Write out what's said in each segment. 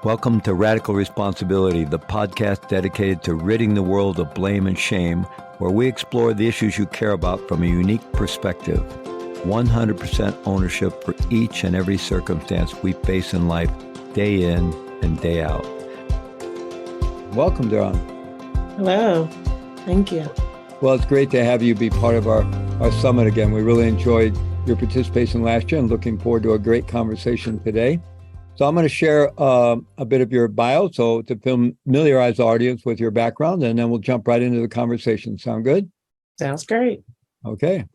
Welcome to Radical Responsibility, the podcast dedicated to ridding the world of blame and shame, where we explore the issues you care about from a unique perspective. 100% ownership for each and every circumstance we face in life, day in and day out. Welcome, Daran. Hello. Thank you. Well, it's great to have you be part of our summit again. We really enjoyed your participation last year and looking forward to a great conversation today. So I'm going to share a bit of your bio, so to familiarize the audience with your background, and then we'll jump right into the conversation. Sound good? Sounds great. Okay.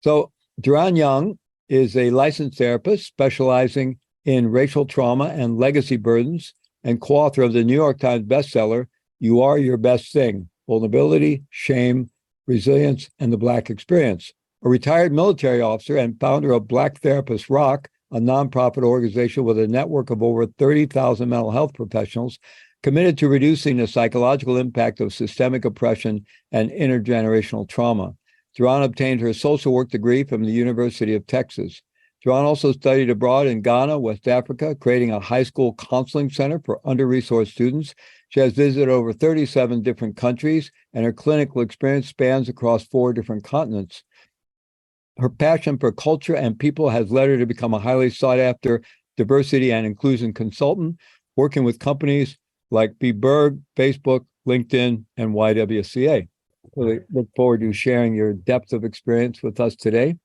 So Daran Young is a licensed therapist specializing in racial trauma and legacy burdens and co-author of the New York Times bestseller, You Are Your Best Thing, Vulnerability, Shame, Resilience, and the Black Experience. A retired military officer and founder of Black Therapist Rock, a nonprofit organization with a network of over 30,000 mental health professionals committed to reducing the psychological impact of systemic oppression and intergenerational trauma. Daran obtained her social work degree from the University of Texas. Daran also studied abroad in Ghana, West Africa, creating a high school counseling center for under-resourced students. She has visited over 37 different countries, and her clinical experience spans across 4 different continents. Her passion for culture and people has led her to become a highly sought-after diversity and inclusion consultant, working with companies like B. Berg, Facebook, LinkedIn, and YWCA. Really look forward to sharing your depth of experience with us today.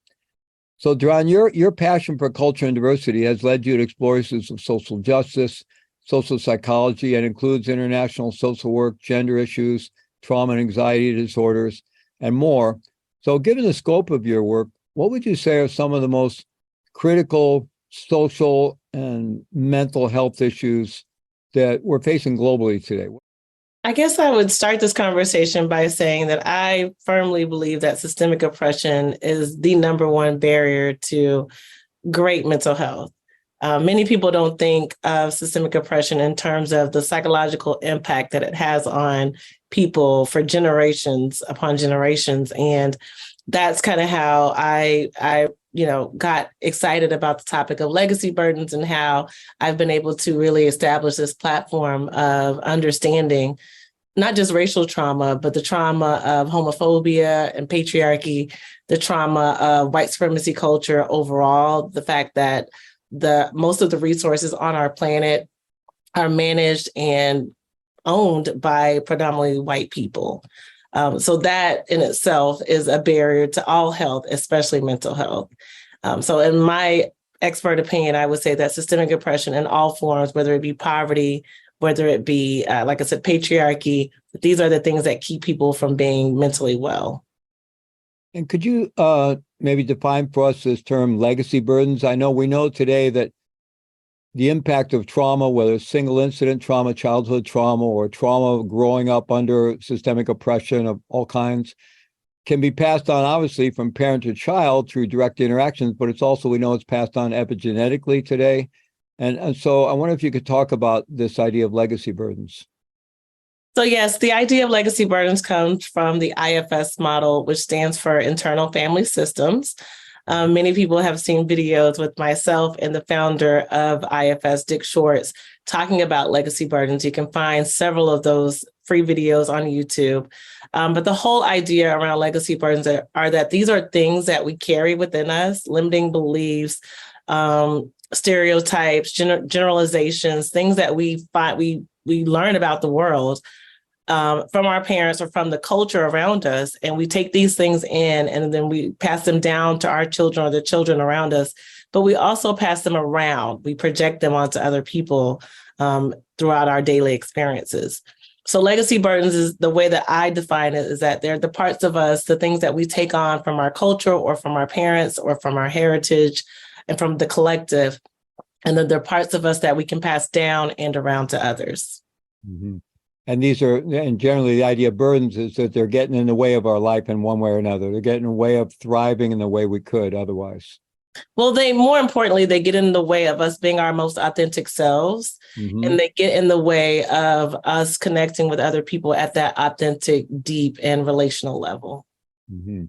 So, Daran, your passion for culture and diversity has led you to explore issues of social justice, social psychology, and includes international social work, gender issues, trauma and anxiety disorders, and more. So, given the scope of your work, what would you say are some of the most critical social and mental health issues that we're facing globally today? I guess I would start this conversation by saying that I firmly believe that systemic oppression is the number one barrier to great mental health. Many people don't think of systemic oppression in terms of the psychological impact that it has on people for generations upon generations. And that's kind of how I got excited about the topic of legacy burdens and how I've been able to really establish this platform of understanding not just racial trauma, but the trauma of homophobia and patriarchy, the trauma of white supremacy culture overall, the fact that most of the resources on our planet are managed and owned by predominantly white people. So that in itself is a barrier to all health, especially mental health. So in my expert opinion, I would say that systemic oppression in all forms, whether it be poverty, whether it be, like I said, patriarchy, these are the things that keep people from being mentally well. And could you maybe define for us this term legacy burdens? I know we know today that the impact of trauma, whether it's single incident trauma, childhood trauma, or trauma growing up under systemic oppression of all kinds, can be passed on, obviously, from parent to child through direct interactions, but it's also, we know it's passed on epigenetically today. And so I wonder if you could talk about this idea of legacy burdens. So yes, the idea of legacy burdens comes from the IFS model, which stands for internal family systems. Many people have seen videos with myself and the founder of IFS, Dick Schwartz, talking about legacy burdens. You can find several of those free videos on YouTube. But the whole idea around legacy burdens are that these are things that we carry within us, limiting beliefs, stereotypes, generalizations, things that we learn about the world from our parents or from the culture around us. And we take these things in and then we pass them down to our children or the children around us. But we also pass them around. We project them onto other people throughout our daily experiences. So legacy burdens is the way that I define it, is that they're the parts of us, the things that we take on from our culture or from our parents or from our heritage and from the collective. And then they're parts of us that we can pass down and around to others. Mm-hmm. And these are, and generally the idea of burdens is that they're getting in the way of our life in one way or another. They're getting in the way of thriving in the way we could otherwise. Well, more importantly, they get in the way of us being our most authentic selves. Mm-hmm. And they get in the way of us connecting with other people at that authentic, deep, and relational level. Mm-hmm.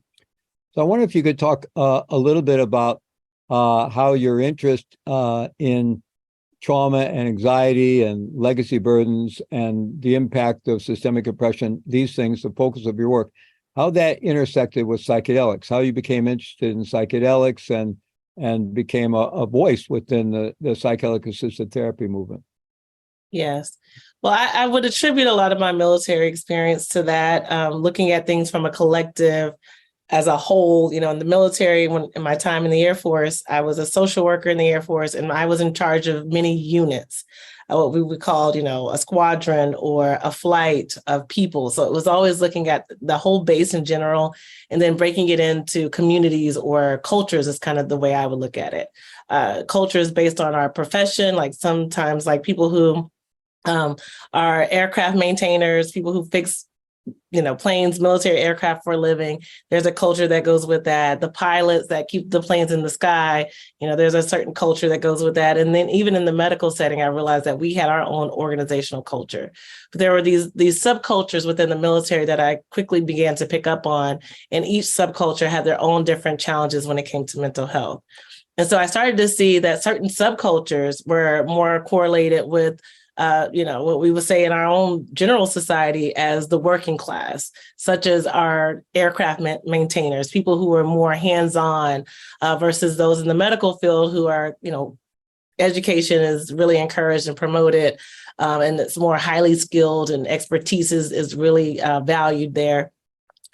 So I wonder if you could talk a little bit about how your interest in trauma and anxiety and legacy burdens and the impact of systemic oppression, these things, the focus of your work, how that intersected with psychedelics, how you became interested in psychedelics and became a voice within the psychedelic assisted therapy movement. Yes. Well, I would attribute a lot of my military experience to that, looking at things from a collective as a whole. You know, in the military, in my time in the Air Force, I was a social worker in the Air Force, and I was in charge of many units, what we would call, you know, a squadron or a flight of people. So it was always looking at the whole base in general, and then breaking it into communities or cultures is kind of the way I would look at it. Cultures based on our profession, like sometimes like people who are aircraft maintainers, people who fix, you know, planes, military aircraft for a living. There's a culture that goes with that. The pilots that keep the planes in the sky, you know, there's a certain culture that goes with that. And then even in the medical setting, I realized that we had our own organizational culture. But there were these subcultures within the military that I quickly began to pick up on. And each subculture had their own different challenges when it came to mental health. And so I started to see that certain subcultures were more correlated with you know, what we would say in our own general society as the working class, such as our aircraft maintainers, people who are more hands-on versus those in the medical field who are, you know, education is really encouraged and promoted, and it's more highly skilled and expertise is really valued there.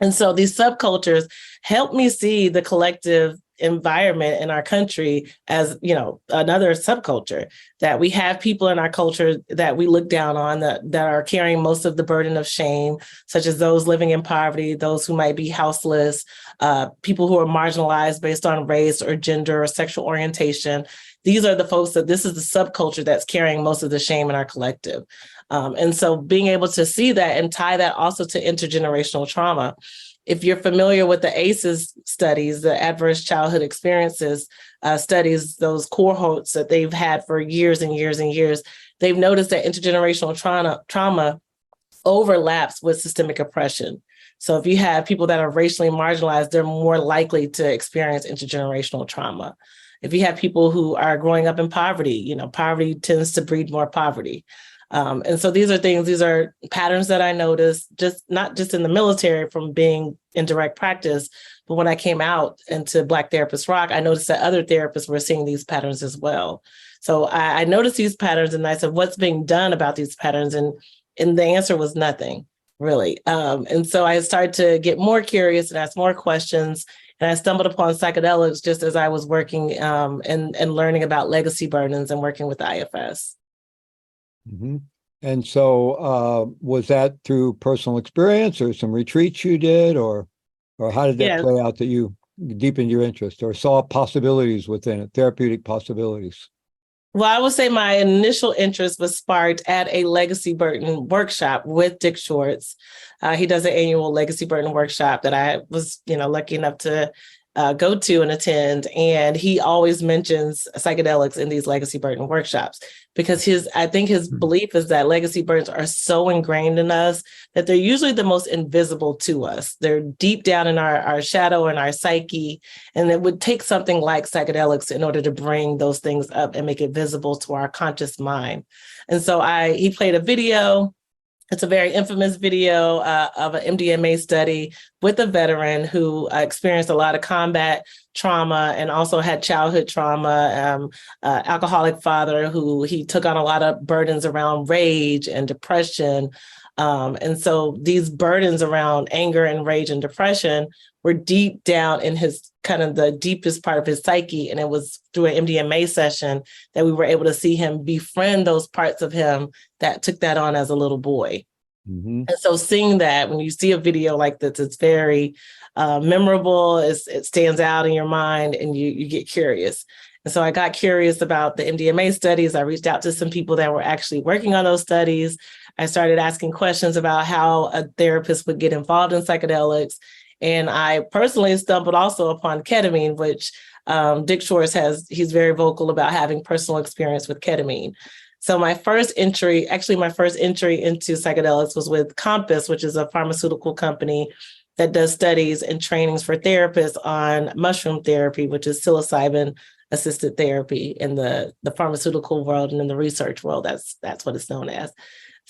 And so these subcultures help me see the collective environment in our country as, you know, another subculture, that we have people in our culture that we look down on that are carrying most of the burden of shame, such as those living in poverty, those who might be houseless, people who are marginalized based on race or gender or sexual orientation. These are the folks that this is the subculture that's carrying most of the shame in our collective. And so being able to see that and tie that also to intergenerational trauma. If you're familiar with the ACEs studies, the adverse childhood experiences studies, those cohorts that they've had for years and years and years, they've noticed that intergenerational trauma overlaps with systemic oppression. So if you have people that are racially marginalized, they're more likely to experience intergenerational trauma. If you have people who are growing up in poverty, you know, poverty tends to breed more poverty. And so these are patterns that I noticed, not just in the military from being in direct practice, but when I came out into Black Therapist Rock, I noticed that other therapists were seeing these patterns as well. So I noticed these patterns and I said, what's being done about these patterns? And the answer was nothing, really. And so I started to get more curious and ask more questions. And I stumbled upon psychedelics just as I was working and learning about legacy burdens and working with the IFS. Mm-hmm. And so was that through personal experience or some retreats you did, or how did that play out that you deepened your interest or saw possibilities within it, therapeutic possibilities? Well, I would say my initial interest was sparked at a legacy burden workshop with Dick Schwartz. He does an annual legacy burden workshop that I was, you know, lucky enough to go to and attend. And he always mentions psychedelics in these legacy burden workshops because I think his belief is that legacy burdens are so ingrained in us that they're usually the most invisible to us. They're deep down in our shadow and our psyche. And it would take something like psychedelics in order to bring those things up and make it visible to our conscious mind. And so he played a video. It's a very infamous video of an MDMA study with a veteran who experienced a lot of combat trauma and also had childhood trauma, alcoholic father who he took on a lot of burdens around rage and depression. And so these burdens around anger and rage and depression were deep down in his kind of the deepest part of his psyche. And it was through an MDMA session that we were able to see him befriend those parts of him that took that on as a little boy. Mm-hmm. And so seeing that, when you see a video like this, it's very memorable. It stands out in your mind and you get curious. And so I got curious about the MDMA studies. I reached out to some people that were actually working on those studies. I started asking questions about how a therapist would get involved in psychedelics. And I personally stumbled also upon ketamine, which Dick Schwartz he's very vocal about having personal experience with ketamine. So my first entry into psychedelics was with Compass, which is a pharmaceutical company that does studies and trainings for therapists on mushroom therapy, which is psilocybin assisted therapy in the pharmaceutical world and in the research world. That's what it's known as.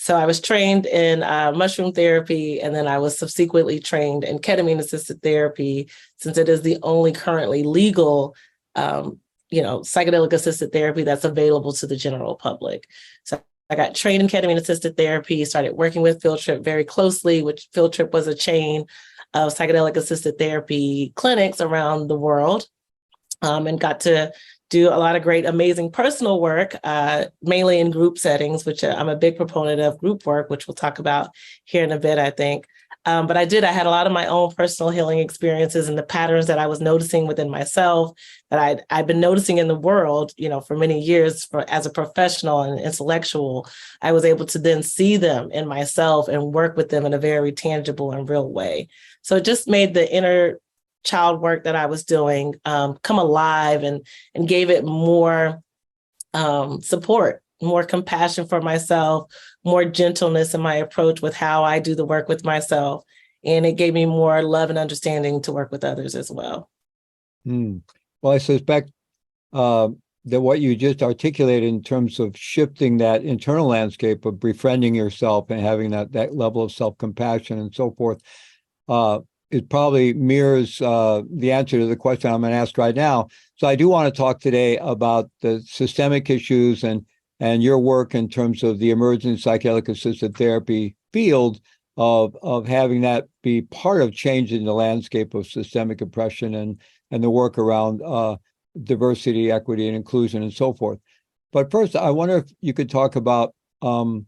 So I was trained in mushroom therapy, and then I was subsequently trained in ketamine assisted therapy, since it is the only currently legal, psychedelic assisted therapy that's available to the general public. So I got trained in ketamine assisted therapy, started working with Field Trip very closely, which Field Trip was a chain of psychedelic assisted therapy clinics around the world, and got to do a lot of great, amazing personal work, mainly in group settings, which I'm a big proponent of group work, which we'll talk about here in a bit, I think. But I had a lot of my own personal healing experiences and the patterns that I was noticing within myself that I'd been noticing in the world, for many years as a professional and intellectual. I was able to then see them in myself and work with them in a very tangible and real way. So it just made the inner child work that I was doing come alive and gave it more support, more compassion for myself, more gentleness in my approach with how I do the work with myself. And it gave me more love and understanding to work with others as well. Well, I suspect that what you just articulated in terms of shifting that internal landscape of befriending yourself and having that level of self-compassion and so forth, it probably mirrors the answer to the question I'm going to ask right now. So I do want to talk today about the systemic issues and your work in terms of the emerging psychedelic assisted therapy field of having that be part of changing the landscape of systemic oppression and the work around diversity, equity, and inclusion, and so forth. But first, I wonder if you could talk about, and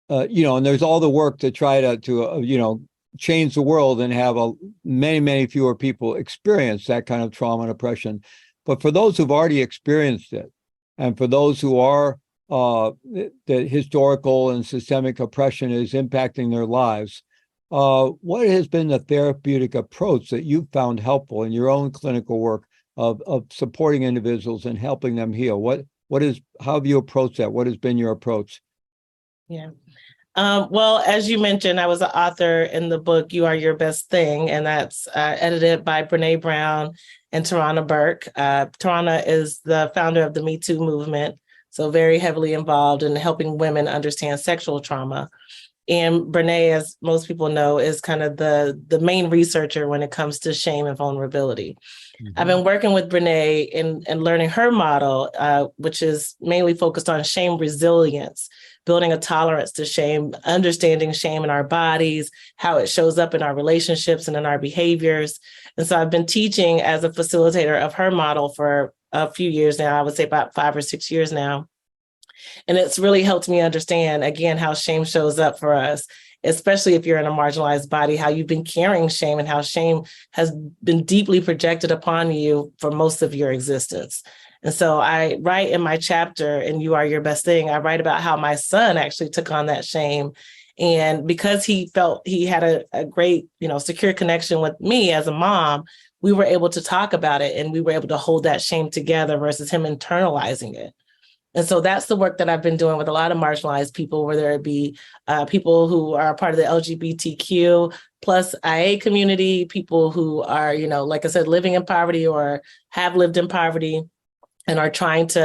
there's all the work to try to change the world and have many fewer people experience that kind of trauma and oppression. But for those who've already experienced it, and for those who are the historical and systemic oppression is impacting their lives, what has been the therapeutic approach that you've found helpful in your own clinical work of supporting individuals and helping them heal? How have you approached that? What has been your approach? Yeah. Well, as you mentioned, I was an author in the book, You Are Your Best Thing, and that's edited by Brene Brown and Tarana Burke. Tarana is the founder of the Me Too movement, so very heavily involved in helping women understand sexual trauma. And Brene, as most people know, is kind of the main researcher when it comes to shame and vulnerability. Mm-hmm. I've been working with Brene and learning her model, which is mainly focused on shame resilience, building a tolerance to shame, understanding shame in our bodies, how it shows up in our relationships and in our behaviors. And so I've been teaching as a facilitator of her model for a few years now, I would say about 5 or 6 years now. And it's really helped me understand, again, how shame shows up for us, especially if you're in a marginalized body, how you've been carrying shame and how shame has been deeply projected upon you for most of your existence. And so I write in my chapter, in You Are Your Best Thing, I write about how my son actually took on that shame. And because he felt he had a great, secure connection with me as a mom, we were able to talk about it and we were able to hold that shame together versus him internalizing it. And so that's the work that I've been doing with a lot of marginalized people, whether it be people who are part of the LGBTQ plus IA community, people who are, like I said, living in poverty or have lived in poverty and are trying to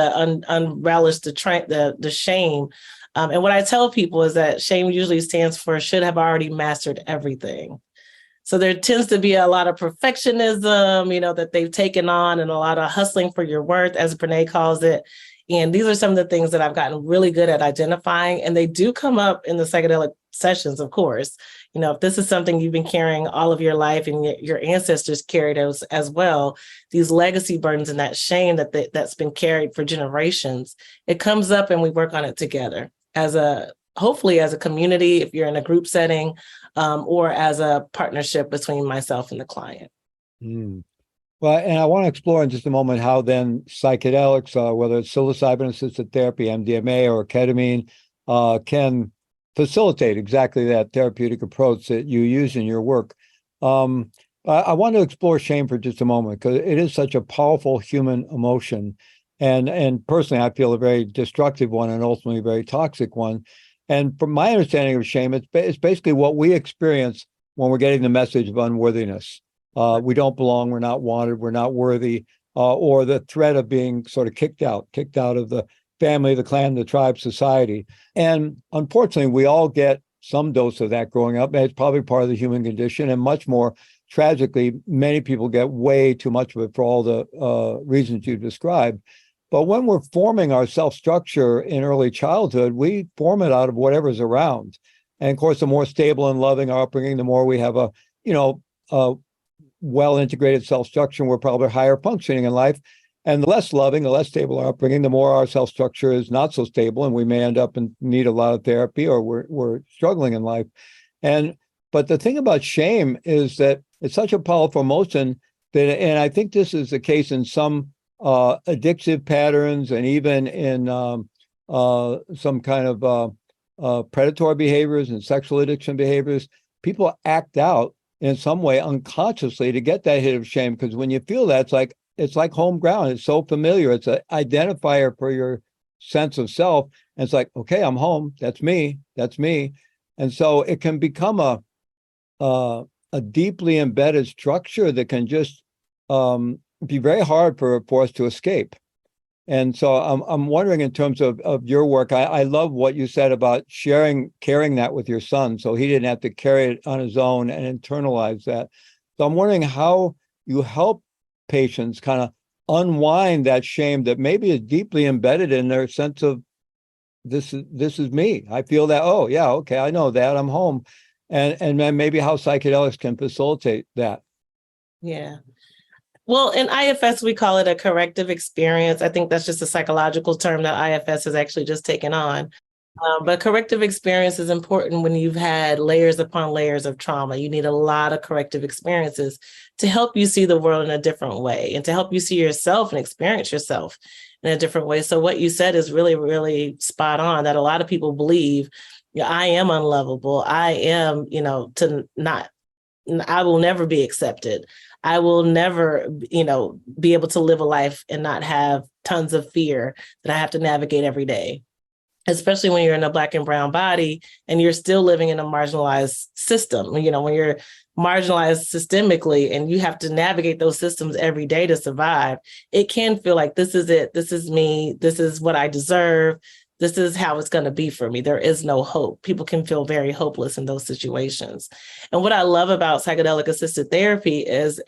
unrelish the shame. And what I tell people is that shame usually stands for should have already mastered everything. So there tends to be a lot of perfectionism, that they've taken on and a lot of hustling for your worth, as Brene calls it. And these are some of the things that I've gotten really good at identifying. And they do come up in the psychedelic sessions, of course. If this is something you've been carrying all of your life and your ancestors carried as well, these legacy burdens and that shame that's been carried for generations, it comes up and we work on it together hopefully as a community, if you're in a group setting, or as a partnership between myself and the client. Mm. Well, and I want to explore in just a moment how then psychedelics, whether it's psilocybin-assisted therapy, MDMA, or ketamine, can facilitate exactly that therapeutic approach that you use in your work. I want to explore shame for just a moment because it is such a powerful human emotion. And personally, I feel a very destructive one and ultimately a very toxic one. And from my understanding of shame, it's basically what we experience when we're getting the message of unworthiness. We don't belong, we're not wanted, we're not worthy. or the threat of being sort of kicked out of the family, the clan, the tribe, society. And unfortunately, we all get some dose of that growing up. And it's probably part of the human condition. And much more tragically, many people get way too much of it for all the reasons you described. But when we're forming our self-structure in early childhood, we form it out of whatever's around. And of course, the more stable and loving our upbringing, the more we have a well-integrated self-structure, we're probably higher functioning in life. And the less loving, the less stable our upbringing, the more our self-structure is not so stable, and we may end up and need a lot of therapy, or we're struggling in life. But the thing about shame is that it's such a powerful emotion that, and I think this is the case in some addictive patterns, and even in some kind of predatory behaviors and sexual addiction behaviors, people act out in some way unconsciously to get that hit of shame. Because when you feel that, it's like home ground. It's so familiar. It's an identifier for your sense of self. And it's like, okay, I'm home. That's me. That's me. And so it can become a deeply embedded structure that can just be very hard for us to escape. And so I'm wondering, in terms of your work, I love what you said about carrying that with your son, so he didn't have to carry it on his own and internalize that. So I'm wondering how you help patients kind of unwind that shame that maybe is deeply embedded in their sense of this is me. I feel that, oh yeah, okay, I know that, I'm home. And then maybe how psychedelics can facilitate that. Yeah. Well, in IFS, we call it a corrective experience. I think that's just a psychological term that IFS has actually just taken on. But corrective experience is important when you've had layers upon layers of trauma. You need a lot of corrective experiences to help you see the world in a different way, and to help you see yourself and experience yourself in a different way. So what you said is really, really spot on, that a lot of people believe, I am unlovable. I am, I will never be accepted. I will never, be able to live a life and not have tons of fear that I have to navigate every day, especially when you're in a Black and brown body and you're still living in a marginalized system. When you're marginalized systemically and you have to navigate those systems every day to survive, it can feel like this is it. This is me. This is what I deserve. This is how it's going to be for me. There is no hope. People can feel very hopeless in those situations. And what I love about psychedelic assisted therapy is,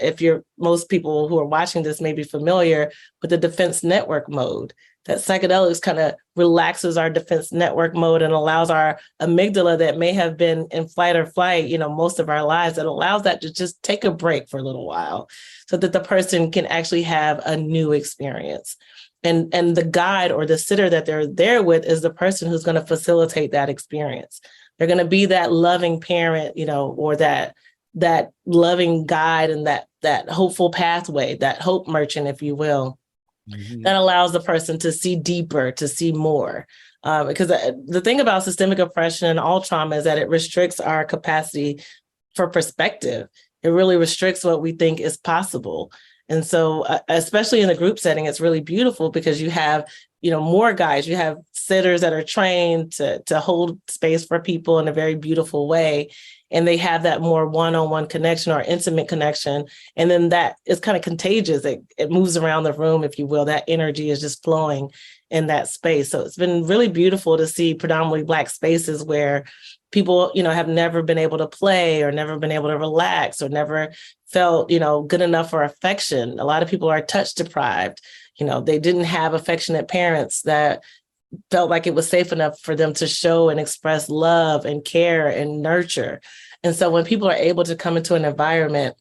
most people who are watching this may be familiar with the defense network mode, that psychedelics kind of relaxes our defense network mode and allows our amygdala that may have been in fight or flight, most of our lives, that allows that to just take a break for a little while so that the person can actually have a new experience. And the guide or the sitter that they're there with is the person who's going to facilitate that experience. They're going to be that loving parent, or that loving guide, and that hopeful pathway, that hope merchant, if you will, that allows the person to see deeper, to see more. Because the thing about systemic oppression and all trauma is that it restricts our capacity for perspective. It really restricts what we think is possible. And so, especially in the group setting, it's really beautiful because you have, more guides. You have sitters that are trained to hold space for people in a very beautiful way. And they have that more one-on-one connection or intimate connection. And then that is kind of contagious. It moves around the room, if you will. That energy is just flowing in that space. So it's been really beautiful to see predominantly Black spaces where people, have never been able to play or never been able to relax or never felt, good enough for affection. A lot of people are touch deprived. They didn't have affectionate parents that felt like it was safe enough for them to show and express love and care and nurture. And so when people are able to come into an environment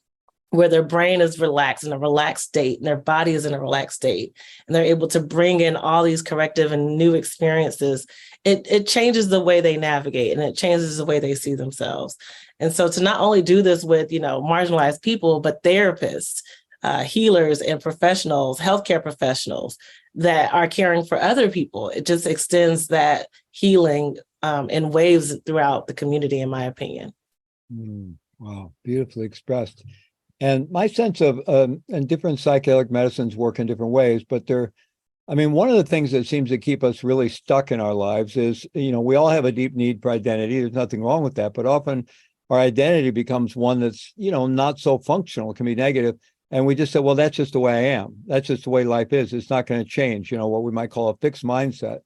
where their brain is relaxed, in a relaxed state, and their body is in a relaxed state, and they're able to bring in all these corrective and new experiences, it changes the way they navigate, and it changes the way they see themselves. And so to not only do this with, marginalized people, but therapists, healers and professionals, healthcare professionals that are caring for other people, it just extends that healing in waves throughout the community, in my opinion. Wow, beautifully expressed. And my sense of, and different psychedelic medicines work in different ways, but one of the things that seems to keep us really stuck in our lives is, we all have a deep need for identity. There's nothing wrong with that, but often our identity becomes one that's, not so functional. It can be negative. And we just said, well, that's just the way I am. That's just the way life is. It's not going to change, what we might call a fixed mindset.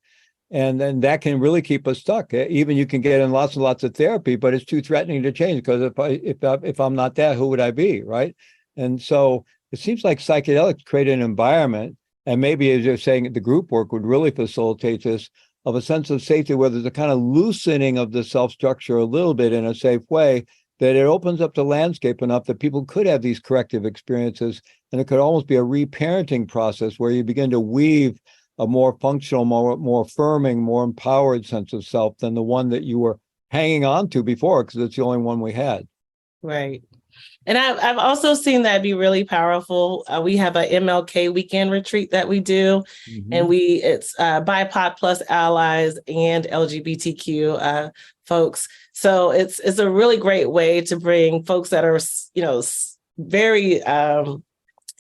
And then that can really keep us stuck. Even you can get in lots and lots of therapy, but it's too threatening to change, because if I'm not that, who would I be, right? And so it seems like psychedelics create an environment, and maybe, as you're saying, the group work would really facilitate this, of a sense of safety, where there's a kind of loosening of the self-structure a little bit in a safe way, that it opens up the landscape enough that people could have these corrective experiences, and it could almost be a reparenting process where you begin to weave a more functional, more affirming, more empowered sense of self than the one that you were hanging on to before, because it's the only one we had. Right. And I've also seen that be really powerful. We have a MLK weekend retreat that we do, and it's BIPOC plus allies and LGBTQ folks. So it's a really great way to bring folks that are, very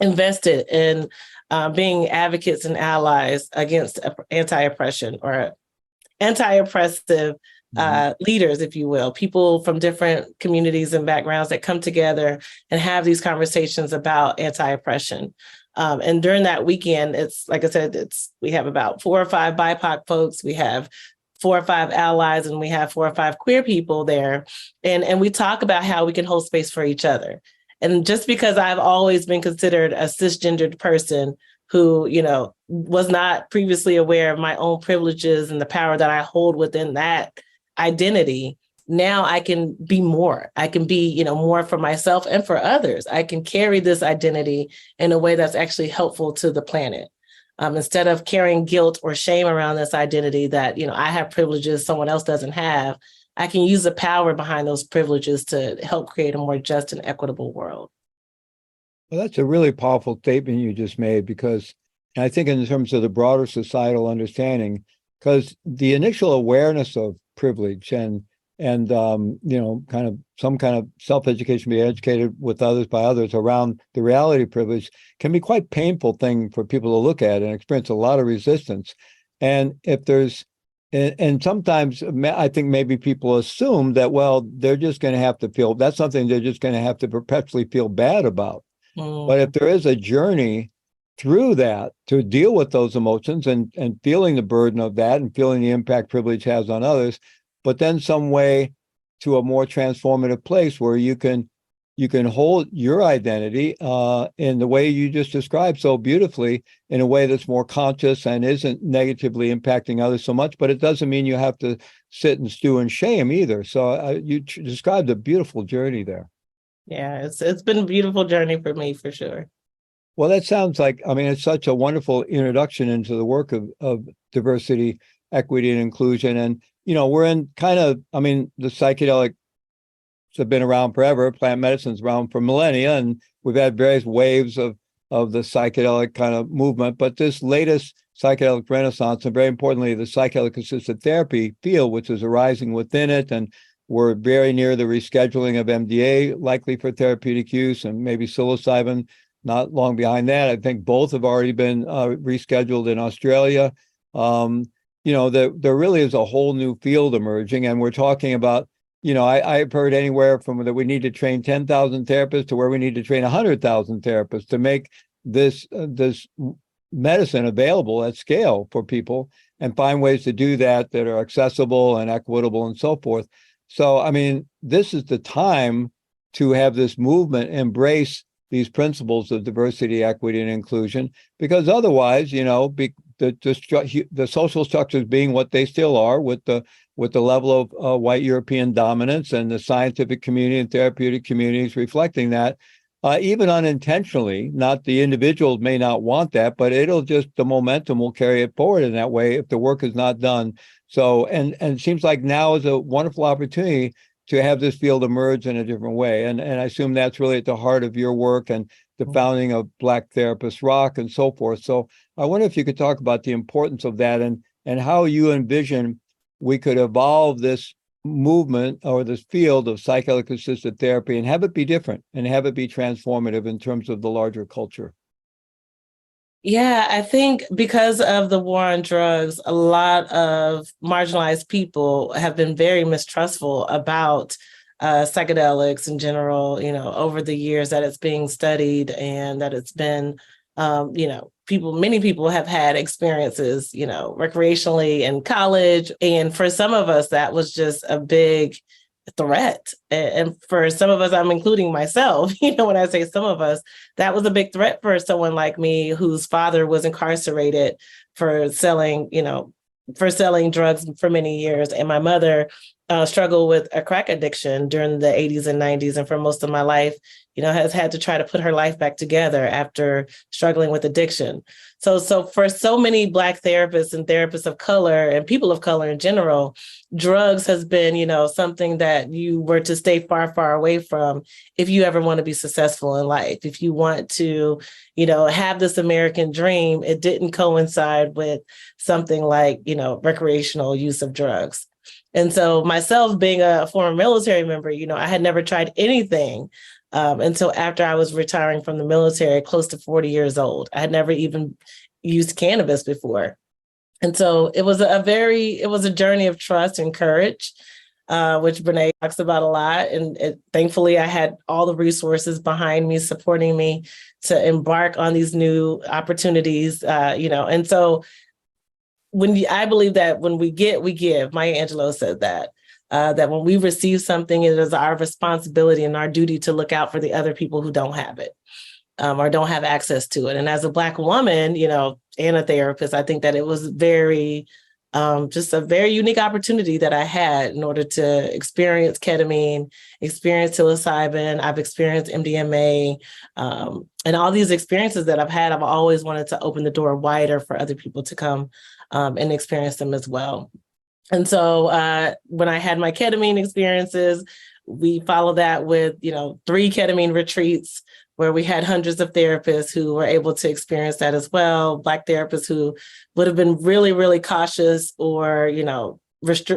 invested in being advocates and allies against anti-oppression or anti-oppressive leaders, if you will, people from different communities and backgrounds that come together and have these conversations about anti-oppression. And during that weekend, it's like I said, we have about 4 or 5 BIPOC folks, we have 4 or 5 allies, and we have 4 or 5 queer people there. And we talk about how we can hold space for each other. And just because I've always been considered a cisgendered person who, was not previously aware of my own privileges and the power that I hold within that identity, now I can be more. I can be, more for myself and for others. I can carry this identity in a way that's actually helpful to the planet. Instead of carrying guilt or shame around this identity that, I have privileges someone else doesn't have, I can use the power behind those privileges to help create a more just and equitable world. Well, that's a really powerful statement you just made, because I think in terms of the broader societal understanding, because the initial awareness of privilege and kind of some kind of self-education, be educated with others by others around the reality of privilege, can be quite painful thing for people to look at and experience a lot of resistance. And if there's and sometimes I think maybe people assume that, well, they're just going to have to feel, that's something they're just going to have to perpetually feel bad about. But if there is a journey through that to deal with those emotions and feeling the burden of that and feeling the impact privilege has on others, but then some way to a more transformative place where you can hold your identity in the way you just described so beautifully, in a way that's more conscious and isn't negatively impacting others so much. But it doesn't mean you have to sit and stew in shame either. So you described a beautiful journey there. Yeah, it's been a beautiful journey for me, for sure. Well, that sounds like, it's such a wonderful introduction into the work of diversity, equity, and inclusion. And, we're in kind of, the psychedelics have been around forever. Plant medicine's around for millennia, and we've had various waves of the psychedelic kind of movement. But this latest psychedelic renaissance, and very importantly, the psychedelic-assisted therapy field, which is arising within it, and we're very near the rescheduling of MDA, likely for therapeutic use, and maybe psilocybin not long behind that. I think both have already been rescheduled in Australia. There really is a whole new field emerging, and we're talking about, I've heard anywhere from that we need to train 10,000 therapists to where we need to train 100,000 therapists to make this medicine available at scale for people, and find ways to do that are accessible and equitable and so forth. So, this is the time to have this movement embrace these principles of diversity, equity, and inclusion, because otherwise, the social structures being what they still are, with the level of white European dominance, and the scientific community and therapeutic communities reflecting that, even unintentionally. Not the individual may not want that, but the momentum will carry it forward in that way if the work is not done. So, and it seems like now is a wonderful opportunity to have this field emerge in a different way. And I assume that's really at the heart of your work and the founding of Black Therapists Rock and so forth. So I wonder if you could talk about the importance of that, and how you envision we could evolve this movement or this field of psychedelic assisted therapy and have it be different and have it be transformative in terms of the larger culture. Yeah, I think because of the war on drugs, a lot of marginalized people have been very mistrustful about psychedelics in general, over the years that it's being studied and that it's been, many people have had experiences, recreationally in college. And for some of us, that was just a big threat. And for some of us, I'm including myself, when I say some of us, that was a big threat for someone like me whose father was incarcerated for selling, drugs for many years. And my mother struggled with a crack addiction during the 80s and 90s. And for most of my life, has had to try to put her life back together after struggling with addiction. So for so many Black therapists and therapists of color and people of color in general, drugs has been, something that you were to stay far, far away from if you ever want to be successful in life. If you want to, have this American dream, it didn't coincide with something like, recreational use of drugs. And so myself being a former military member, I had never tried anything until after I was retiring from the military, close to 40 years old. I had never even used cannabis before. And so it was a journey of trust and courage, which Brene talks about a lot. And thankfully, I had all the resources behind me, supporting me to embark on these new opportunities, And so I believe that when we get, we give. Maya Angelou said that. That when we receive something, it is our responsibility and our duty to look out for the other people who don't have it or don't have access to it. And as a Black woman, and a therapist, I think that it was just a very unique opportunity that I had in order to experience ketamine, experience psilocybin. I've experienced MDMA, and all these experiences that I've had, I've always wanted to open the door wider for other people to come and experience them as well. And so when I had my ketamine experiences, we followed that with, 3 ketamine retreats where we had hundreds of therapists who were able to experience that as well. Black therapists who would have been really, really cautious or,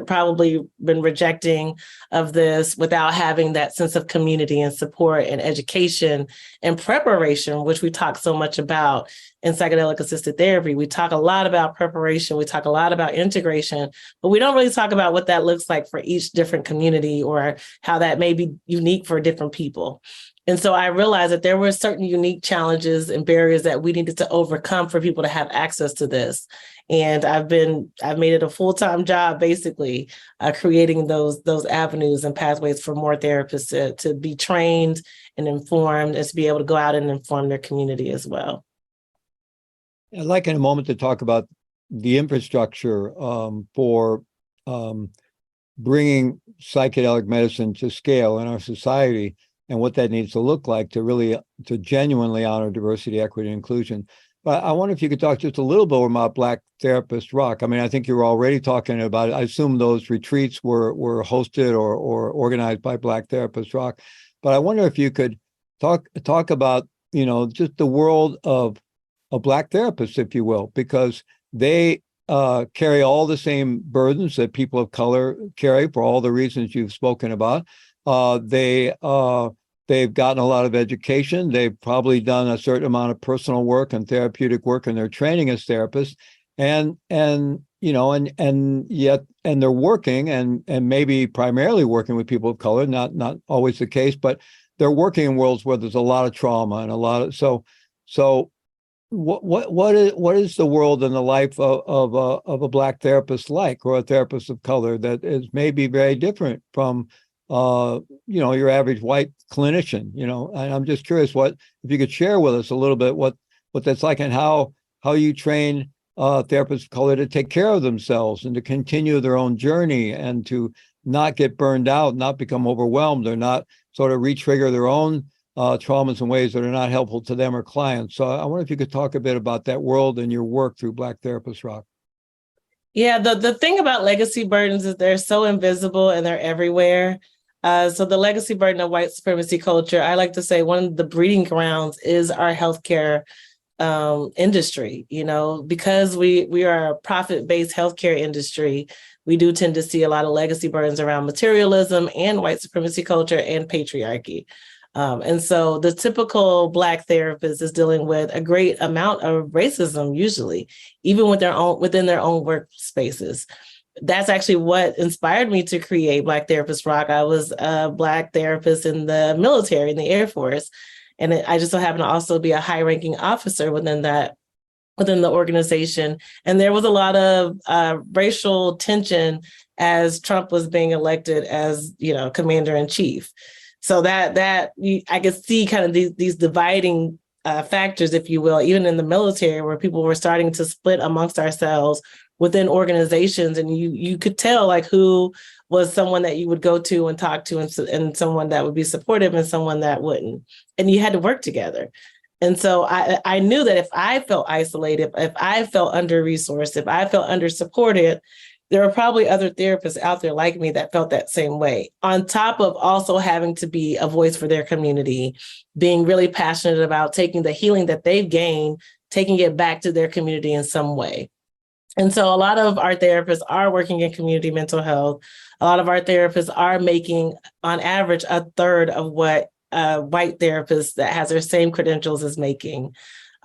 probably been rejecting of this without having that sense of community and support and education and preparation, which we talk so much about in psychedelic assisted therapy. We talk a lot about preparation. We talk a lot about integration, but we don't really talk about what that looks like for each different community or how that may be unique for different people. And so I realized that there were certain unique challenges and barriers that we needed to overcome for people to have access to this. And I've made it a full-time job, basically, creating those avenues and pathways for more therapists to be trained and informed and to be able to go out and inform their community as well. I'd like in a moment to talk about the infrastructure for bringing psychedelic medicine to scale in our society and what that needs to look like to genuinely honor diversity, equity, and inclusion. But I wonder if you could talk just a little bit about Black Therapist Rock. I mean, I think you were already talking about it. I assume those retreats were hosted or organized by Black Therapist Rock. But I wonder if you could talk about, just the world of Black therapists, if you will, because they carry all the same burdens that people of color carry for all the reasons you've spoken about. They've gotten a lot of education. They've probably done a certain amount of personal work and therapeutic work in their training as therapists, and they're working and maybe primarily working with people of color. Not always the case, but they're working in worlds where there's a lot of trauma and a lot of so. What is the world and the life of a Black therapist like, or a therapist of color that is maybe very different from your average white clinician, and I'm just curious if you could share with us a little bit what that's like and how you train therapists of color to take care of themselves and to continue their own journey and to not get burned out, not become overwhelmed, or not sort of re-trigger their own traumas in ways that are not helpful to them or clients. So I wonder if you could talk a bit about that world and your work through Black Therapist Rock. Yeah, the thing about legacy burdens is they're so invisible and they're everywhere. So the legacy burden of white supremacy culture, I like to say one of the breeding grounds is our healthcare industry. Because we are a profit-based healthcare industry, we do tend to see a lot of legacy burdens around materialism and white supremacy culture and patriarchy. And so the typical Black therapist is dealing with a great amount of racism, usually, even within their own workspaces. that's actually what inspired me to create Black Therapist Rock. I was a Black therapist in the military, in the Air Force. And I just so happened to also be a high-ranking officer within the organization. And there was a lot of racial tension as Trump was being elected as, commander in chief. So that I could see kind of these dividing factors, if you will, even in the military, where people were starting to split amongst ourselves within organizations. And you could tell like who was someone that you would go to and talk to, and someone that would be supportive and someone that wouldn't. And you had to work together. And so I knew that if I felt isolated, if I felt under-resourced, if I felt under-supported, there were probably other therapists out there like me that felt that same way, on top of also having to be a voice for their community, being really passionate about taking the healing that they've gained, taking it back to their community in some way. And so a lot of our therapists are working in community mental health. A lot of our therapists are making, on average, a third of what a white therapist that has their same credentials is making.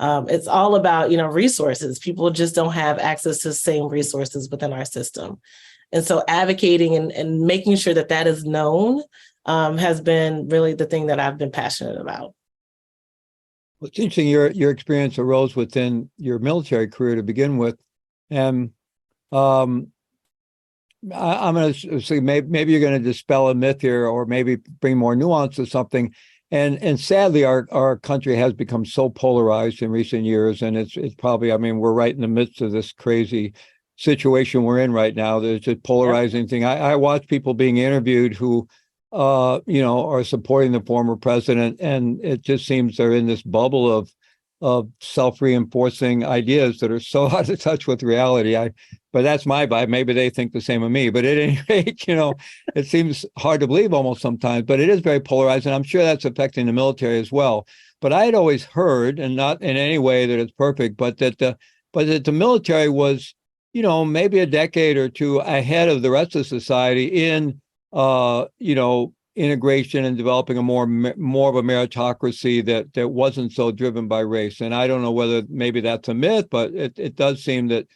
It's all about, resources. People just don't have access to the same resources within our system. And so advocating and making sure that that is known has been really the thing that I've been passionate about. Well, it's interesting. Your experience arose within your military career to begin with. And I'm going to say maybe you're going to dispel a myth here, or maybe bring more nuance to something. And sadly, our country has become so polarized in recent years, and it's probably, we're right in the midst of this crazy situation we're in right now. There's just polarizing thing. I watch people being interviewed who, are supporting the former president, and it just seems they're in this bubble of self-reinforcing ideas that are so out of touch with reality. But that's my vibe. Maybe they think the same of me. But at any rate, it seems hard to believe almost sometimes, but it is very polarized. And I'm sure that's affecting the military as well. But I had always heard, and not in any way that it's perfect, but that the military was, maybe a decade or two ahead of the rest of society in, integration and developing a more of a meritocracy that wasn't so driven by race. And I don't know whether maybe that's a myth, but it does seem that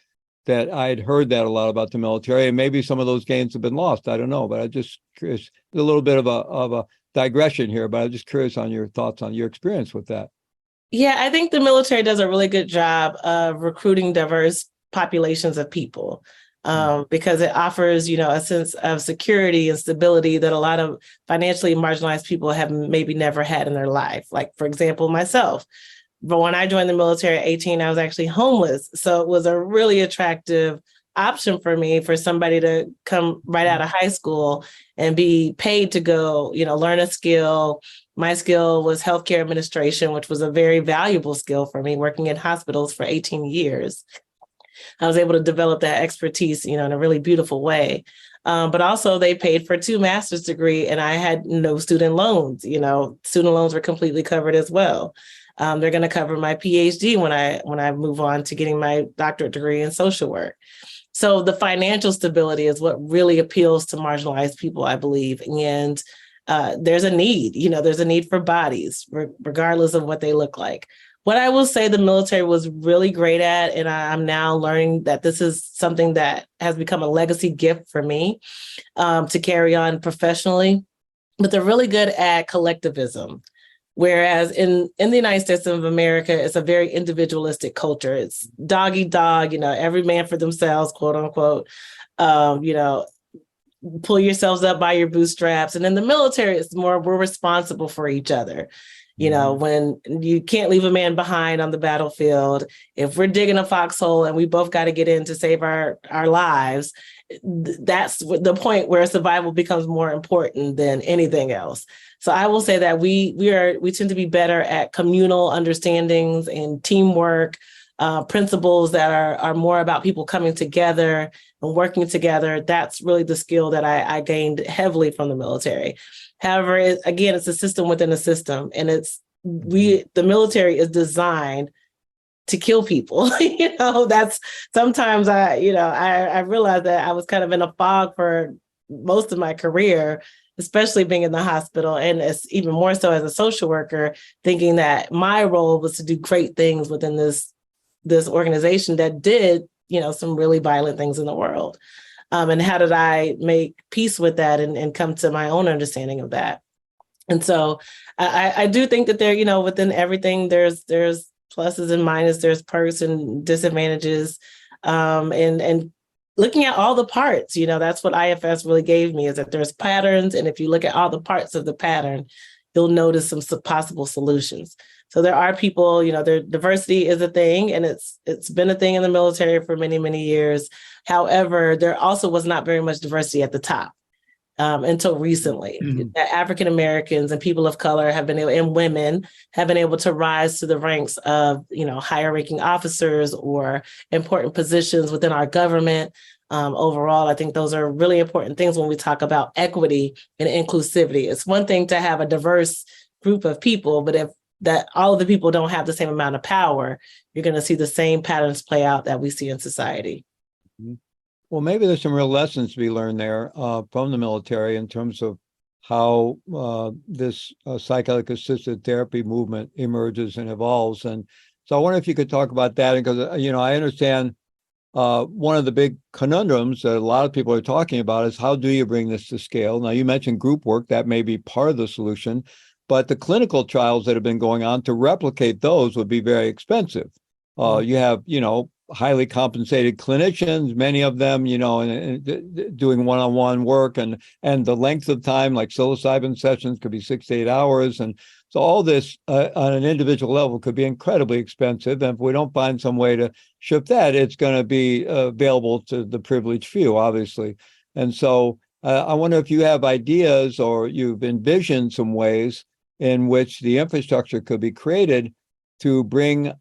I had heard that a lot about the military, and maybe some of those gains have been lost. I don't know, but I'm just curious. A little bit of a digression here, but I'm just curious on your thoughts on your experience with that. Yeah, I think the military does a really good job of recruiting diverse populations of people. Because it offers, a sense of security and stability that a lot of financially marginalized people have maybe never had in their life. Like, for example, myself. But when I joined the military at 18, I was actually homeless. So it was a really attractive option for me, for somebody to come right out of high school and be paid to go, learn a skill. My skill was healthcare administration, which was a very valuable skill for me, working in hospitals for 18 years. I was able to develop that expertise, in a really beautiful way. But also they paid for 2 master's degrees, and I had no student loans. Student loans were completely covered as well. They're going to cover my PhD when I move on to getting my doctorate degree in social work. So the financial stability is what really appeals to marginalized people, I believe. And there's a need, there's a need for bodies, regardless of what they look like. What I will say the military was really great at, and I'm now learning that this is something that has become a legacy gift for me to carry on professionally, but they're really good at collectivism. Whereas in the United States of America, it's a very individualistic culture. It's dog eat dog, every man for themselves, quote unquote, pull yourselves up by your bootstraps. And in the military, it's more, we're responsible for each other. When you can't leave a man behind on the battlefield, if we're digging a foxhole and we both got to get in to save our lives, that's the point where survival becomes more important than anything else. So I will say that we tend to be better at communal understandings and teamwork, principles that are more about people coming together and working together. That's really the skill that I gained heavily from the military. However, again, it's a system within a system, and the military is designed to kill people. That's sometimes I realized that I was kind of in a fog for most of my career, especially being in the hospital, and it's even more so as a social worker, thinking that my role was to do great things within this organization that did, some really violent things in the world. And how did I make peace with that and come to my own understanding of that? And so I do think that there, within everything, there's pluses and minuses, there's perks and disadvantages, and looking at all the parts, that's what IFS really gave me, is that there's patterns. And if you look at all the parts of the pattern, you'll notice some possible solutions. So there are people, their diversity is a thing, and it's been a thing in the military for many, many years. However, there also was not very much diversity at the top. Until recently. African Americans and people of color have been able, and women have been able to rise to the ranks of, higher ranking officers or important positions within our government. Overall, I think those are really important things when we talk about equity and inclusivity. It's one thing to have a diverse group of people, but if that all of the people don't have the same amount of power, you're going to see the same patterns play out that we see in society. Well, maybe there's some real lessons to be learned there from the military in terms of how this psychedelic assisted therapy movement emerges and evolves. And so I wonder if you could talk about that, because, I understand one of the big conundrums that a lot of people are talking about is how do you bring this to scale? Now, you mentioned group work. That may be part of the solution, but the clinical trials that have been going on to replicate those would be very expensive. You have, highly compensated clinicians, many of them, doing one-on-one work, and the length of time, like psilocybin sessions, could be 6 to 8 hours. And so all this on an individual level could be incredibly expensive. And if we don't find some way to ship that, it's going to be available to the privileged few, obviously. And so I wonder if you have ideas or you've envisioned some ways in which the infrastructure could be created to bring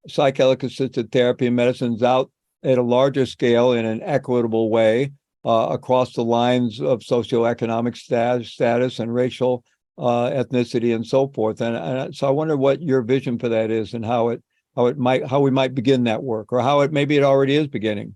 psychedelic assisted therapy and medicines out at a larger scale in an equitable way across the lines of socioeconomic status and racial ethnicity and so forth. And so I wonder what your vision for that is, and how we might begin that work, or how maybe it already is beginning.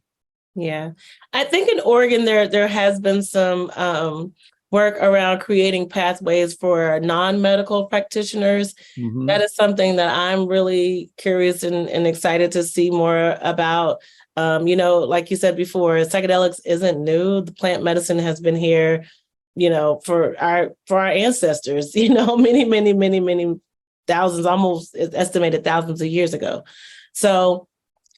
Yeah, I think in Oregon there has been some work around creating pathways for non-medical practitioners. Mm-hmm. That is something that I'm really curious and excited to see more about. Like you said before, psychedelics isn't new. The plant medicine has been here, for our ancestors, many, many, many, many thousands, almost estimated thousands of years ago. So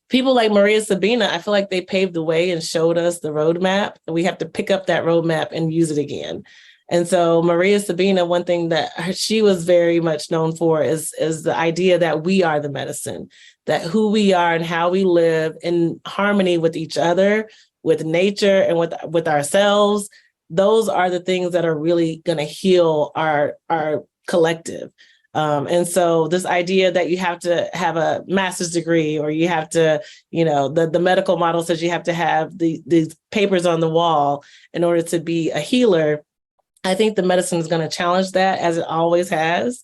people like Maria Sabina, I feel like they paved the way and showed us the roadmap. And we have to pick up that roadmap and use it again. And so Maria Sabina, one thing that she was very much known for is the idea that we are the medicine, that who we are and how we live in harmony with each other, with nature, and with ourselves. Those are the things that are really going to heal our collective. And so this idea that you have to have a master's degree, or you have to, the medical model says you have to have these papers on the wall in order to be a healer. I think the medicine is going to challenge that, as it always has,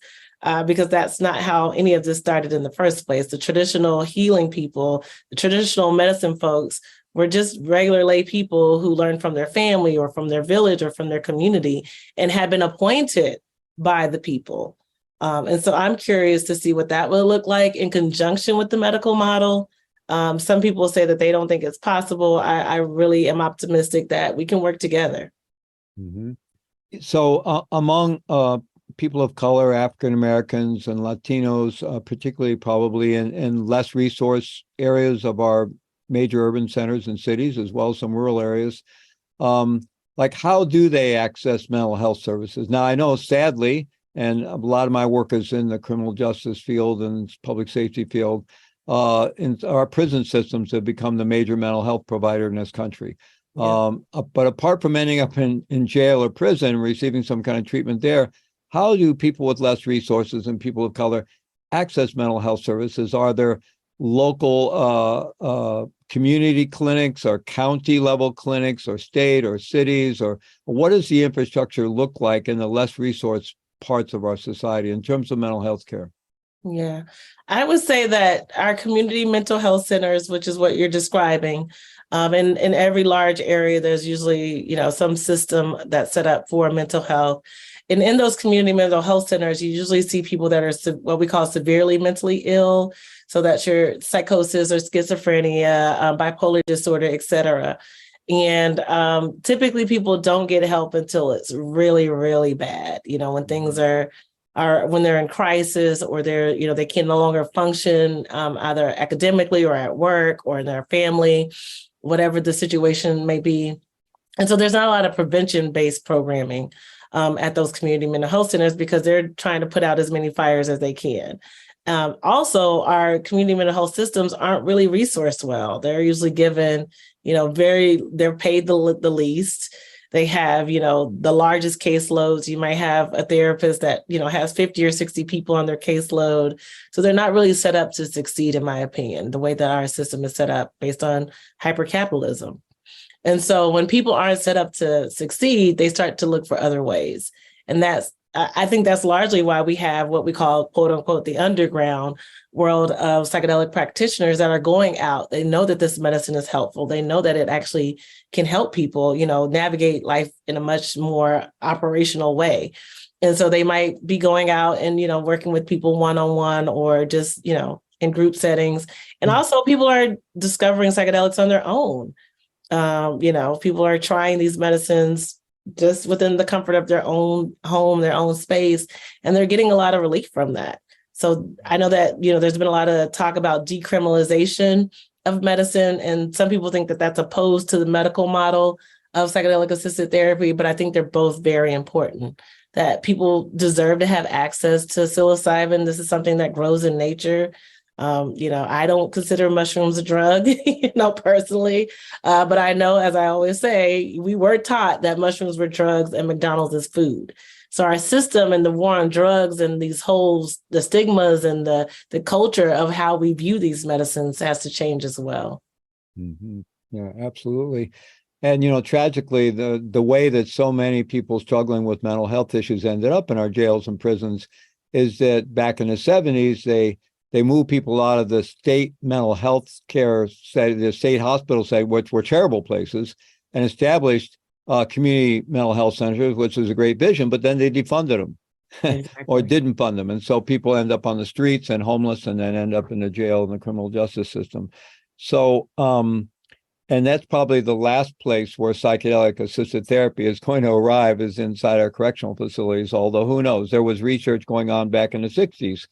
because that's not how any of this started in the first place. The traditional healing people, the traditional medicine folks, were just regular lay people who learned from their family or from their village or from their community and had been appointed by the people. And so I'm curious to see what that will look like in conjunction with the medical model. Some people say that they don't think it's possible. I really am optimistic that we can work together. Mm-hmm. So among people of color, African Americans and Latinos, particularly probably in less resource areas of our major urban centers and cities, as well as some rural areas, like how do they access mental health services? Now, I know, sadly, and a lot of my work is in the criminal justice field and public safety field, in our prison systems have become the major mental health provider in this country. Yeah. But apart from ending up in jail or prison and receiving some kind of treatment there, how do people with less resources and people of color access mental health services? Are there local community clinics or county level clinics or state or cities, or what does the infrastructure look like in the less resource parts of our society in terms of mental health care? Yeah, I would say that our community mental health centers, which is what you're describing, in every large area, there's usually, some system that's set up for mental health. And in those community mental health centers, you usually see people that are what we call severely mentally ill. So that's your psychosis or schizophrenia, bipolar disorder, et cetera. And typically people don't get help until it's really, really bad. When things are when they're in crisis, or they can no longer function either academically or at work or in their family, whatever the situation may be. And so there's not a lot of prevention-based programming at those community mental health centers, because they're trying to put out as many fires as they can. Also, our community mental health systems aren't really resourced well. They're usually given, they're paid the least. They have, the largest caseloads. You might have a therapist that, has 50 or 60 people on their caseload. So they're not really set up to succeed, in my opinion, the way that our system is set up based on hypercapitalism. And so when people aren't set up to succeed, they start to look for other ways. And I think that's largely why we have what we call, quote unquote, the underground world of psychedelic practitioners that are going out. They know that this medicine is helpful. They know that it actually can help people, navigate life in a much more operational way. And so they might be going out and, working with people one-on-one, or just, in group settings. And also people are discovering psychedelics on their own. People are trying these medicines just within the comfort of their own home, their own space, and they're getting a lot of relief from that. So I know that, there's been a lot of talk about decriminalization of medicine, and some people think that that's opposed to the medical model of psychedelic assisted therapy, but I think they're both very important, that people deserve to have access to psilocybin. This is something that grows in nature. I don't consider mushrooms a drug, personally, but I know, as I always say, we were taught that mushrooms were drugs and McDonald's is food. So our system and the war on drugs and the stigmas and the culture of how we view these medicines has to change as well. Mm-hmm. Yeah, absolutely. And, tragically, the way that so many people struggling with mental health issues ended up in our jails and prisons is that back in the 70s, they moved people out of the state mental health care setting, the state hospital setting, which were terrible places, and established community mental health centers, which was a great vision, but then they defunded them Exactly. or didn't fund them. And so people end up on the streets and homeless, and then end up in the jail and the criminal justice system. So, and that's probably the last place where psychedelic assisted therapy is going to arrive, is inside our correctional facilities, although who knows? There was research going on back in the 60s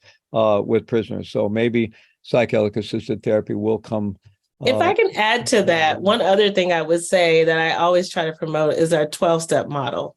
with prisoners. So maybe psychedelic assisted therapy will come. If I can add to that, one other thing I would say that I always try to promote is our 12-step model.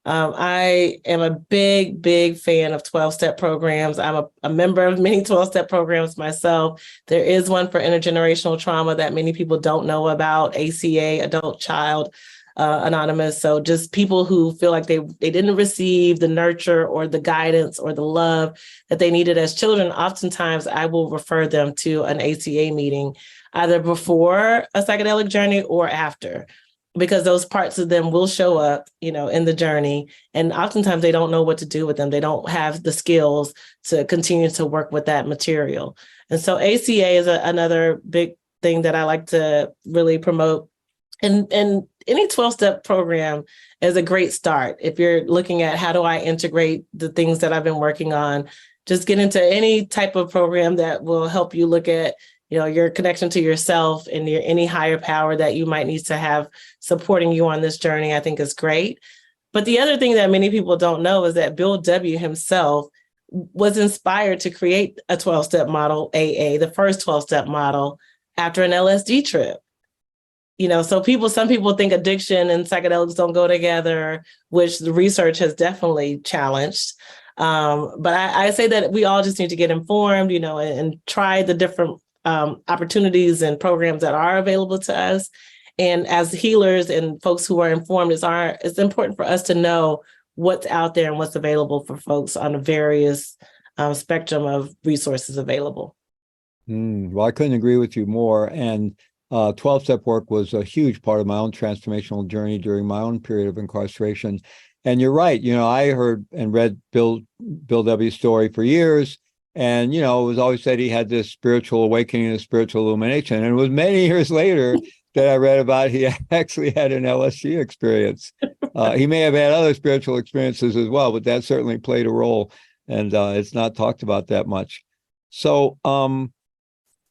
I am a big, big fan of 12-step programs. I'm a member of many 12-step programs myself. There is one for intergenerational trauma that many people don't know about, ACA, Adult Child Anonymous. So just people who feel like they didn't receive the nurture or the guidance or the love that they needed as children. Oftentimes, I will refer them to an ACA meeting, either before a psychedelic journey or after, because those parts of them will show up, in the journey. And oftentimes they don't know what to do with them. They don't have the skills to continue to work with that material. And so ACA is another big thing that I like to really promote. And any 12-step program is a great start. If you're looking at how do I integrate the things that I've been working on, just get into any type of program that will help you look at your connection to yourself and any higher power that you might need to have supporting you on this journey, I think is great. But the other thing that many people don't know is that Bill W. himself was inspired to create a 12-step model, AA, the first 12-step model, after an LSD trip. So some people think addiction and psychedelics don't go together, which the research has definitely challenged. But I say that we all just need to get informed, and try the different opportunities and programs that are available to us. And as healers and folks who are informed, it's important for us to know what's out there and what's available for folks on a various spectrum of resources available. Well, I couldn't agree with you more. And 12-step work was a huge part of my own transformational journey during my own period of incarceration. And you're right. I heard and read Bill W.'s story for years. And, it was always said he had this spiritual awakening, this spiritual illumination. And it was many years later that I read about he actually had an LSD experience. He may have had other spiritual experiences as well, but that certainly played a role. And it's not talked about that much. So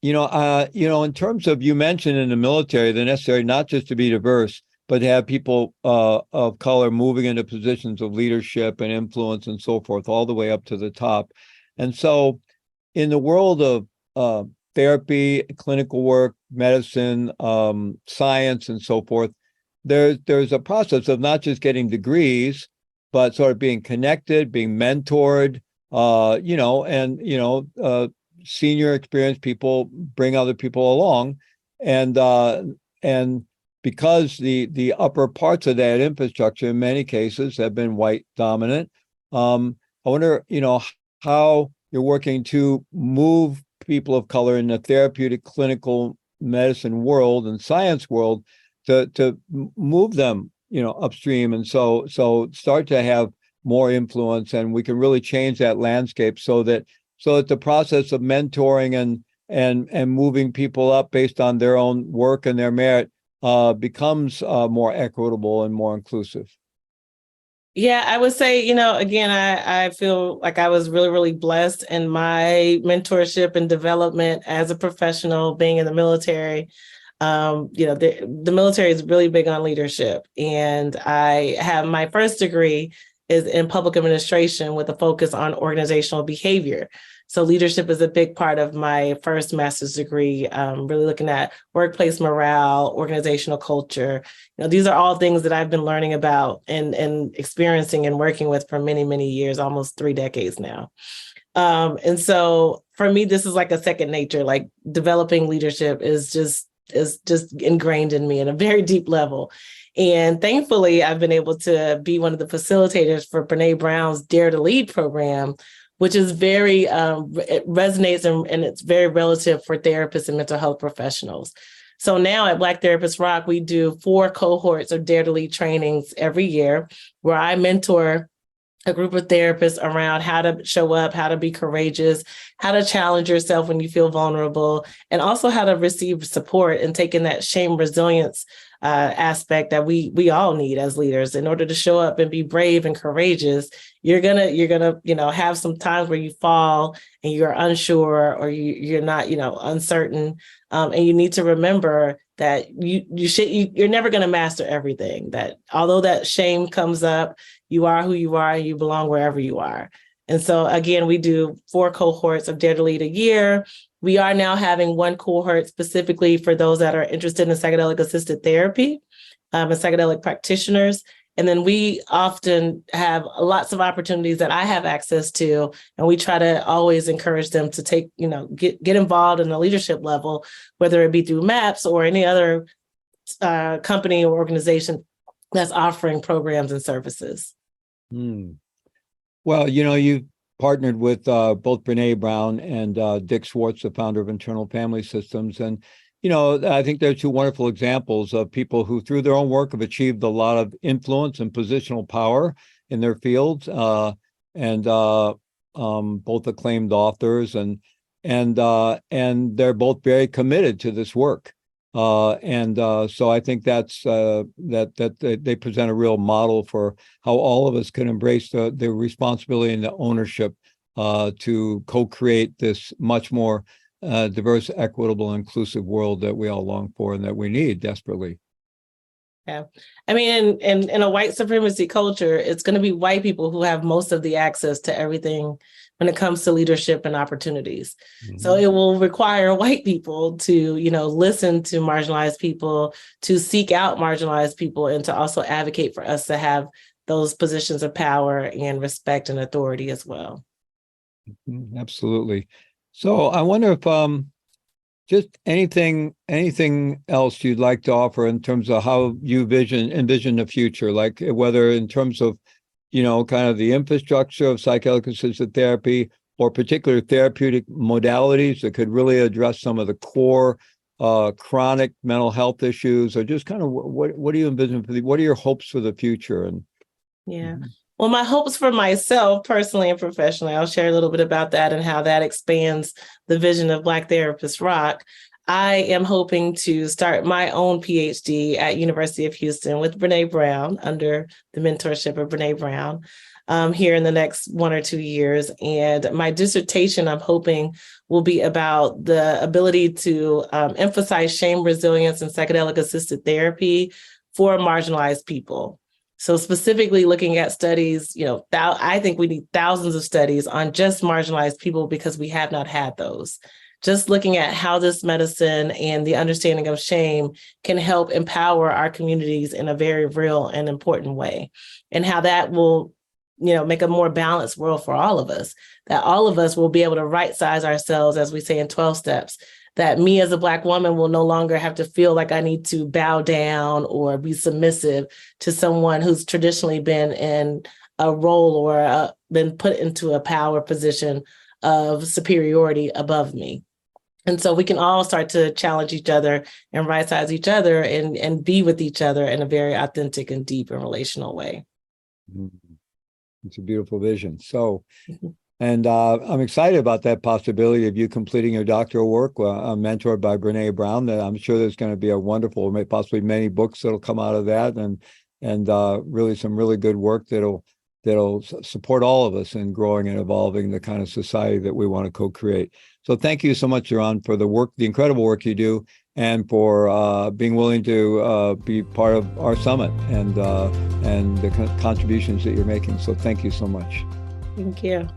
In terms of, you mentioned in the military, they're necessary not just to be diverse, but to have people of color moving into positions of leadership and influence and so forth, all the way up to the top. And so, in the world of therapy, clinical work, medicine, science, and so forth, there's a process of not just getting degrees, but sort of being connected, being mentored, senior experienced people bring other people along, and because the upper parts of that infrastructure in many cases have been white dominant. I wonder, how you're working to move people of color in the therapeutic clinical medicine world and science world to move them, upstream, and so start to have more influence, and we can really change that landscape so that the process of mentoring and moving people up based on their own work and their merit becomes more equitable and more inclusive. Yeah, I would say, again, I feel like I was really, really blessed in my mentorship and development as a professional, being in the military. The military is really big on leadership. And I have my first degree is in public administration with a focus on organizational behavior. So leadership is a big part of my first master's degree, really looking at workplace morale, organizational culture. These are all things that I've been learning about and experiencing and working with for many, many years, almost 3 decades now. And so for me, this is like a second nature. Like developing leadership is just ingrained in me at a very deep level. And thankfully, I've been able to be one of the facilitators for Brene Brown's Dare to Lead program, which is very, it resonates and it's very relative for therapists and mental health professionals. So now at Black Therapists Rock, we do 4 cohorts of Dare to Lead trainings every year, where I mentor a group of therapists around how to show up, how to be courageous, how to challenge yourself when you feel vulnerable, and also how to receive support and take in that shame resilience aspect that we all need as leaders. In order to show up and be brave and courageous, you're gonna have some times where you fall and you're unsure or you're not uncertain, and you need to remember that you're never going to master everything. That although that shame comes up, you are who you are and you belong wherever you are. And so again, we do 4 cohorts of Dare to Lead a year. We are now having 1 cohort specifically for those that are interested in psychedelic assisted therapy and psychedelic practitioners. And then we often have lots of opportunities that I have access to, and we try to always encourage them to take, get involved in the leadership level, whether it be through MAPS or any other company or organization that's offering programs and services. Well, you've partnered with both Brene Brown and Dick Schwartz, the founder of Internal Family Systems. And, I think they're 2 wonderful examples of people who, through their own work, have achieved a lot of influence and positional power in their fields, and both acclaimed authors, and they're both very committed to this work. So I think that's that they present a real model for how all of us can embrace the responsibility and the ownership to co-create this much more diverse, equitable, inclusive world that we all long for and that we need desperately. Yeah. I mean, in a white supremacy culture, it's going to be white people who have most of the access to everything when it comes to leadership and opportunities. Mm-hmm. So it will require white people to, listen to marginalized people, to seek out marginalized people, and to also advocate for us to have those positions of power and respect and authority as well. Absolutely. So I wonder if just anything else you'd like to offer in terms of how you envision the future, like whether in terms of, kind of the infrastructure of psychedelic assisted therapy or particular therapeutic modalities that could really address some of the core chronic mental health issues, or just kind of what do you envision what are your hopes for the future? And Well, my hopes for myself personally and professionally, I'll share a little bit about that and how that expands the vision of Black Therapists Rock. I am hoping to start my own PhD at University of Houston with Brene Brown, under the mentorship of Brene Brown. here in the next 1 or 2 years. And my dissertation, I'm hoping, will be about the ability to emphasize shame resilience and psychedelic-assisted therapy for marginalized people. So specifically looking at studies, I think we need thousands of studies on just marginalized people because we have not had those. Just looking at how this medicine and the understanding of shame can help empower our communities in a very real and important way, and how that will, make a more balanced world for all of us, that all of us will be able to right-size ourselves, as we say in 12 steps, that me as a Black woman will no longer have to feel like I need to bow down or be submissive to someone who's traditionally been in a role or been put into a power position of superiority above me. And so we can all start to challenge each other and right-size each other and be with each other in a very authentic and deep and relational way. It's a beautiful vision. So, and I'm excited about that possibility of you completing your doctoral work, mentored by Brene Brown. That I'm sure there's going to be a wonderful, possibly many books that'll come out of that, and really some really good work that'll support all of us in growing and evolving the kind of society that we want to co-create. So thank you so much, Daran, for the incredible work you do, and for being willing to be part of our summit and the contributions that you're making. So thank you so much. Thank you.